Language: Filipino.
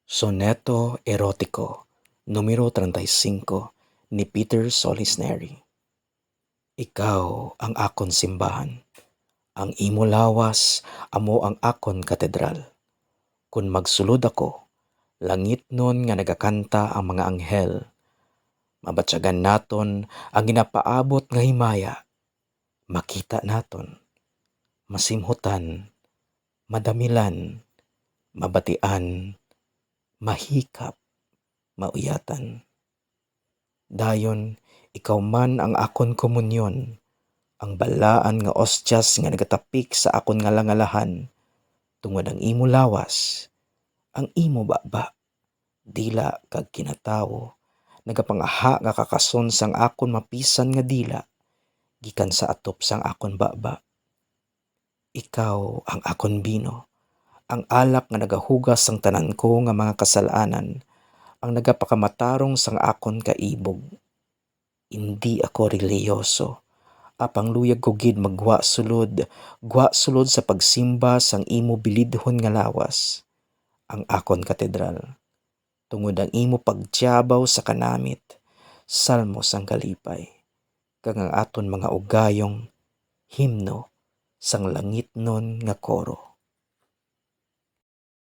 Soneto Erotiko, numero 35 ni Peter Solis Neri. Ikaw ang akon simbahan, ang imo lawas, amo ang akon katedral. Kung magsulod ako, langit nun nga nagakanta ang mga anghel. Mabatyagan naton ang ginapaabot nga himaya. Makita naton, masimhutan, madamilan, mabatian, mahikap, mauyatan. Dayon, ikaw man ang akon komunyon, ang balaan nga ostyas nga nagatapik sa akon ngalangalahan, tungod ang imo lawas, ang imo baba, dila kag kinatawo, nagapangaha nga kakason sang akon mapisan nga dila, gikan sa atop sang akon baba. Ikaw ang akon bino, ang alak nga nagahugas sang tanan ko nga mga kasalanan, ang nagapakamatarong sang akon kaibog. Hindi ako reliyoso, apang luyag ko gid gwa sulod sa pagsimba sang imo bilidhon nga lawas, ang akon katedral. Tungod ang imo pagtiyabaw sa kanamit, salmos ang kalipay, kag ang aton mga ugayong himno sang langit nun nga koro.